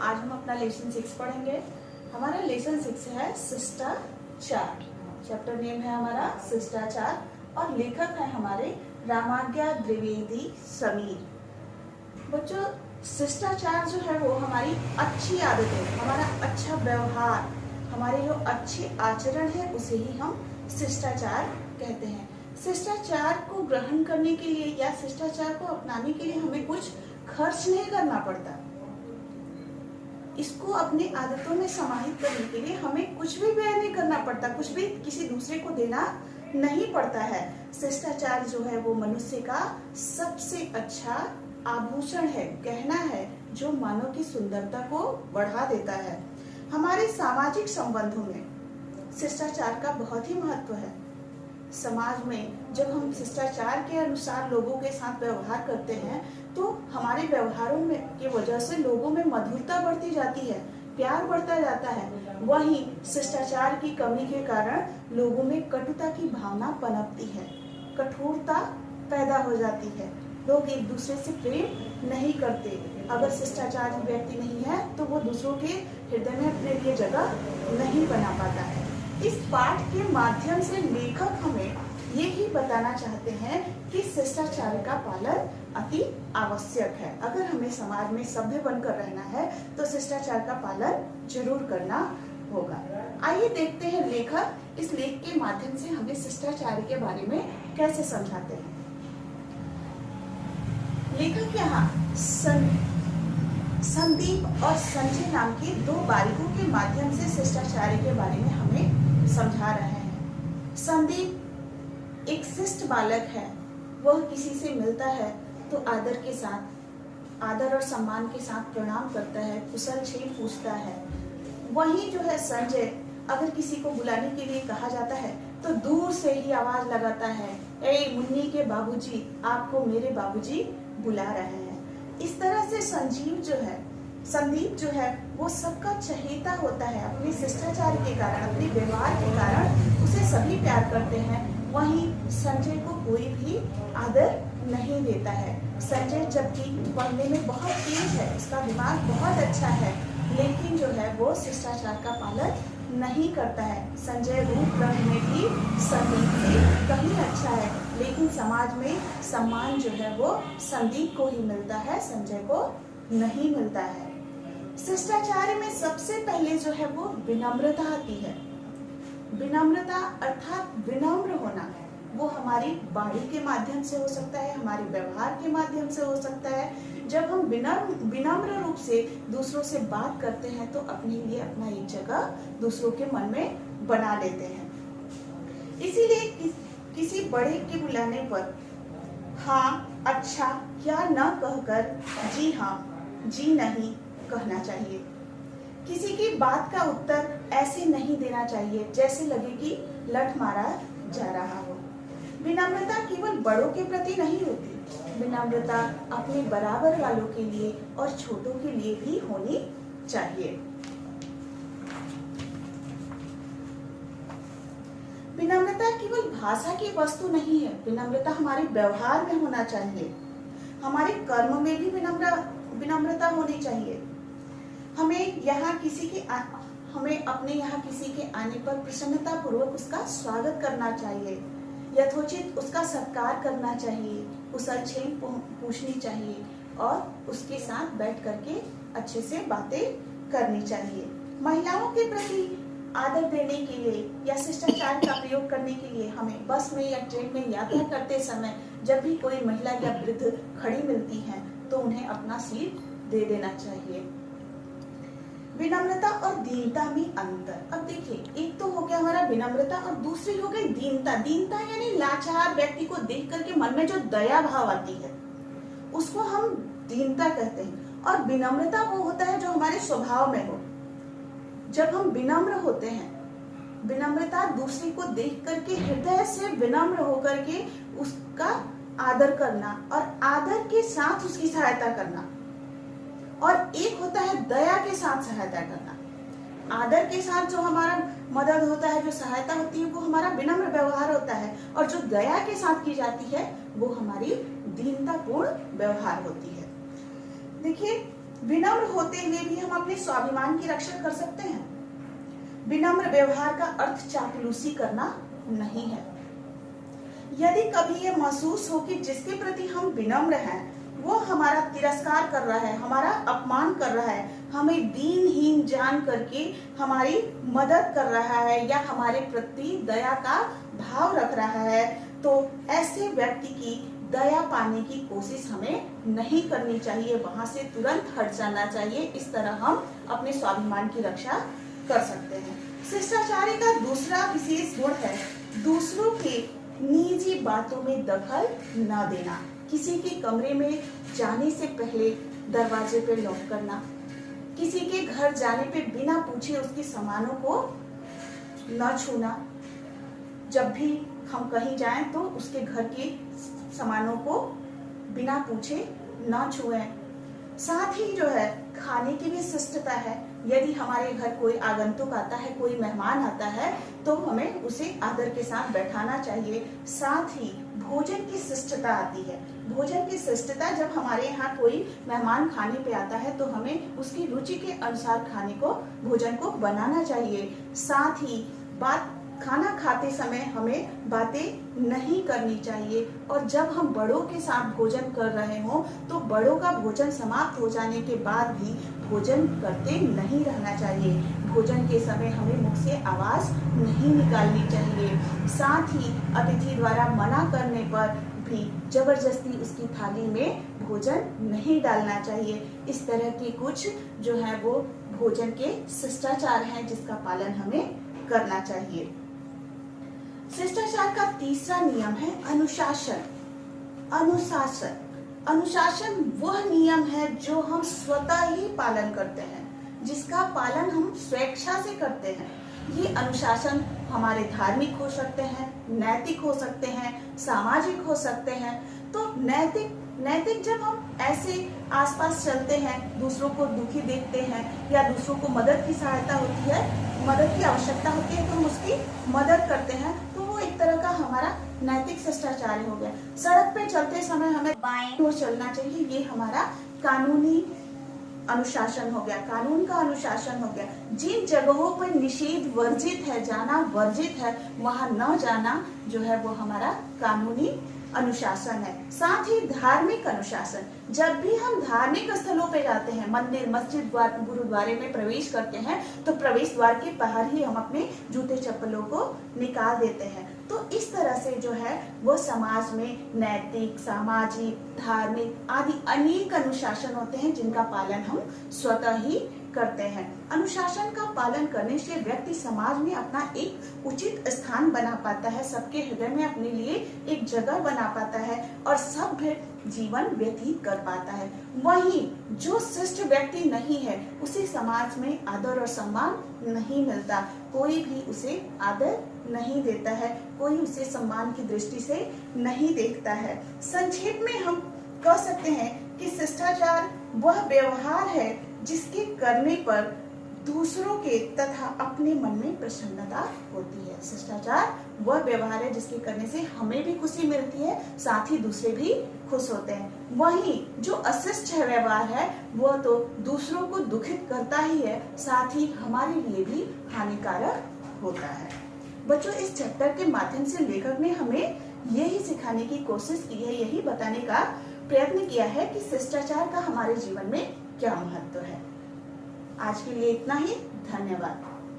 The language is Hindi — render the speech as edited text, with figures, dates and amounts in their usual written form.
आज हम अपना लेसन 6 पढ़ेंगे। हमारा लेसन 6 है शिष्टाचार। चैप्टर नेम है हमारा शिष्टाचार और लेखक है हमारे रामाज्ञा द्विवेदी समीर। बच्चों, शिष्टाचार जो है वो हमारी अच्छी आदतें, हमारा अच्छा व्यवहार, हमारे जो अच्छे आचरण है उसे ही हम शिष्टाचार कहते हैं। शिष्टाचार को ग्रहण करने के लिए या शिष्टाचार को अपनाने के लिए हमें कुछ खर्च नहीं करना पड़ता। इसको अपनी आदतों में समाहित करने के लिए हमें कुछ भी व्यय नहीं करना पड़ता, कुछ भी किसी दूसरे को देना नहीं पड़ता है। शिष्टाचार जो है वो मनुष्य का सबसे अच्छा आभूषण है, गहना है, जो मानव की सुंदरता को बढ़ा देता है। हमारे सामाजिक संबंधों में शिष्टाचार का बहुत ही महत्व है। समाज में जब हम शिष्टाचार के अनुसार लोगों के साथ व्यवहार करते हैं तो हमारे व्यवहारों में की वजह से लोगों में मधुरता बढ़ती जाती है, प्यार बढ़ता जाता है। वहीं शिष्टाचार की कमी के कारण लोगों में कटुता की भावना पनपती है, कठोरता पैदा हो जाती है, लोग एक दूसरे से प्रेम नहीं करते। अगर शिष्टाचारी व्यक्ति नहीं है तो वो दूसरों के हृदय में अपने लिए जगह नहीं बना पाता है। इस पाठ के माध्यम से लेखक हमें ये ही बताना चाहते हैं कि शिष्टाचार का पालन अति आवश्यक है। अगर हमें समाज में सभ्य बनकर रहना है तो शिष्टाचार का पालन जरूर करना होगा। आइए देखते हैं लेखक इस लेख के माध्यम से हमें शिष्टाचार के बारे में कैसे समझाते हैं। लेखक यहाँ संदीप और संजय नाम के दो बालिकों के माध्यम से शिष्टाचार के बारे में हमें समझा रहे हैं। संदीप एक शिष्ट बालक है। वह किसी से मिलता है तो आदर और सम्मान के साथ प्रणाम करता है, कुशल-क्षेम पूछता है। वहीं जो है संजय, अगर किसी को बुलाने के लिए कहा जाता है तो दूर से ही आवाज लगाता है, ए मुन्नी के बाबूजी, आपको मेरे बाबूजी बुला रहे हैं। इस तरह से संदीप जो है वो सबका चहेता होता है। अपने शिष्टाचार के कारण, अपने व्यवहार के कारण उसे सभी प्यार करते हैं। वहीं संजय को कोई भी आदर नहीं देता है। संजय जबकि पढ़ने में बहुत तेज है, उसका दिमाग बहुत अच्छा है, लेकिन जो है वो शिष्टाचार का पालन नहीं करता है। संजय रूप रंग में भी संदीप से कहीं अच्छा है, लेकिन समाज में सम्मान जो है वो संदीप को ही मिलता है, संजय को नहीं मिलता है। शिष्टाचार में सबसे पहले जो है वो विनम्रता आती है। विनम्रता अर्थात विनम्र होना, वो हमारी वाणी के माध्यम से हो सकता है, हमारे व्यवहार के माध्यम से हो सकता है। जब हम विनम्र रूप से दूसरों से बात करते हैं तो अपने लिए अपना एक जगह दूसरों के मन में बना लेते हैं। इसीलिए किसी बड़े के बुलाने पर हाँ, अच्छा या न कहकर जी हाँ, जी नहीं कहना चाहिए। किसी की बात का उत्तर ऐसे नहीं देना चाहिए जैसे लगे कि लठ मारा जा रहा हो। विनम्रता केवल बड़ों के प्रति नहीं होती, विनम्रता अपने बराबर वालों के लिए और छोटों के लिए भी होनी चाहिए। विनम्रता केवल भाषा की वस्तु नहीं है, विनम्रता हमारे व्यवहार में होना चाहिए, हमारे कर्म में भी विनम्रता होनी चाहिए। हमें अपने यहाँ किसी के आने पर प्रसन्नता पूर्वक उसका स्वागत करना चाहिए, यथोचित उसका सत्कार करना चाहिए, कुशल-क्षेम पूछनी चाहिए और उसके साथ बैठ करके अच्छे से बातें करनी चाहिए। महिलाओं के प्रति आदर देने के लिए या शिष्टाचार का प्रयोग करने के लिए हमें बस में या ट्रेन में यात्रा करते समय जब भी कोई महिला या वृद्ध खड़ी मिलती है तो उन्हें अपना सीट दे देना चाहिए। विनम्रता और दीनता में अंतर। अब देखिए, एक तो हो गया हमारा विनम्रता और दूसरी हो गई दीनता। दीनता यानी लाचार व्यक्ति को देख करके मन में जो दया भाव आती है उसको हम दीनता कहते हैं। और विनम्रता वो होता है जो हमारे स्वभाव में हो। जब हम विनम्र होते हैं, विनम्रता दूसरे को देख करके हृदय से विनम्र होकर के उसका आदर करना और आदर के साथ उसकी सहायता करना। और एक होता है दया के साथ सहायता करना। आदर के साथ जो हमारा मदद होता है, जो सहायता होती है, वो हमारा विनम्र व्यवहार होता है, और जो दया के साथ की जाती है वो हमारी दीनतापूर्ण व्यवहार होती है। देखिए, विनम्र होते हुए भी हम अपने स्वाभिमान की रक्षा कर सकते हैं। विनम्र व्यवहार का अर्थ चापलूसी करना नहीं है। यदि कभी यह महसूस हो कि जिसके प्रति हम विनम्र हैं वो हमारा तिरस्कार कर रहा है, हमारा अपमान कर रहा है, हमें दीनहीन जान करके हमारी मदद कर रहा है या हमारे प्रति दया का भाव रख रहा है, तो ऐसे व्यक्ति की दया पाने की कोशिश हमें नहीं करनी चाहिए, वहां से तुरंत हट जाना चाहिए। इस तरह हम अपने स्वाभिमान की रक्षा कर सकते हैं। शिष्टाचार का दूसरा विशेष गुण है दूसरों के निजी बातों में दखल न देना। किसी के कमरे में जाने से पहले दरवाजे पे लॉक करना, किसी के घर जाने पे बिना पूछे उसके सामानों को न छूना, जब भी हम कहीं जाएं तो उसके घर के सामानों को बिना पूछे न छुएं। साथ ही जो है खाने की भी शिष्टता है। यदि हमारे घर कोई आगंतुक आता है, कोई मेहमान आता है, तो हमें उसे आदर के साथ बैठाना चाहिए। साथ ही भोजन की शिष्टता आती है। भोजन की शिष्टता, जब हमारे यहाँ कोई मेहमान खाने पे आता है तो हमें उसकी रुचि के अनुसार भोजन को बनाना चाहिए। साथ ही खाना खाते समय हमें बातें नहीं करनी चाहिए, और जब हम बड़ों के साथ भोजन कर रहे हों तो बड़ों का भोजन समाप्त हो जाने के बाद भी भोजन करते नहीं रहना चाहिए। भोजन के समय हमें मुख से आवाज नहीं निकालनी चाहिए। साथ ही अतिथि द्वारा मना करने पर भी जबरदस्ती उसकी थाली में भोजन नहीं डालना चाहिए। इस तरह के कुछ जो है वो भोजन के शिष्टाचार हैं जिसका पालन हमें करना चाहिए। शिष्टाचार का तीसरा नियम है अनुशासन। अनुशासन अनुशासन वह नियम है जो हम स्वतः ही पालन करते हैं, जिसका पालन हम स्वेच्छा से करते हैं। ये अनुशासन हमारे धार्मिक हो सकते हैं, नैतिक हो सकते हैं, सामाजिक हो सकते हैं। तो नैतिक जब हम ऐसे आसपास चलते हैं, दूसरों को दुखी देखते हैं या दूसरों को मदद की सहायता होती है, मदद की आवश्यकता होती है तो हम उसकी मदद करते हैं, तो वो एक तरह का हमारा नैतिक शिष्टाचार हो गया। सड़क पे चलते समय हमें बाएं ओर चलना चाहिए, ये हमारा कानूनी अनुशासन हो गया, कानून का अनुशासन हो गया। जिन जगहों पर निषेध वर्जित है, जाना वर्जित है, वहां न जाना जो है वो हमारा कानूनी अनुशासन है। साथ ही धार्मिक अनुशासन, जब भी हम धार्मिक स्थलों पे जाते हैं, मंदिर, मस्जिद, गुरुद्वारे में प्रवेश करते हैं, तो प्रवेश द्वार के बाहर ही हम अपने जूते चप्पलों को निकाल देते हैं। तो इस तरह से जो है वो समाज में नैतिक, सामाजिक, धार्मिक आदि अनेक अनुशासन होते हैं जिनका पालन हम स्वतः ही करते हैं। अनुशासन का पालन करने से व्यक्ति समाज में अपना एक उचित स्थान बना पाता है, सबके हृदय में अपने लिए एक जगह बना पाता है और सभ्य जीवन व्यतीत कर पाता है। वहीं जो शिष्ट व्यक्ति नहीं है उसे समाज में आदर और सम्मान नहीं मिलता, कोई भी उसे आदर नहीं देता है, कोई उसे सम्मान की दृष्टि से नहीं देखता है। संक्षेप में हम कह सकते हैं कि शिष्टाचार वह व्यवहार है जिसके करने पर दूसरों के तथा अपने मन में प्रसन्नता होती है। शिष्टाचार वह व्यवहार है जिसके करने से हमें भी खुशी मिलती है, साथ ही दूसरे भी खुश होते हैं। वहीं जो अशिष्ट व्यवहार है वह तो दूसरों को दुखित करता ही है, साथ ही हमारे लिए भी हानिकारक होता है। बच्चों, इस चैप्टर के माध्यम से लेखक ने हमें यही सिखाने की कोशिश की है, यही बताने का प्रयत्न किया है कि शिष्टाचार का हमारे जीवन में क्या महत्व है। आज के लिए इतना ही। धन्यवाद।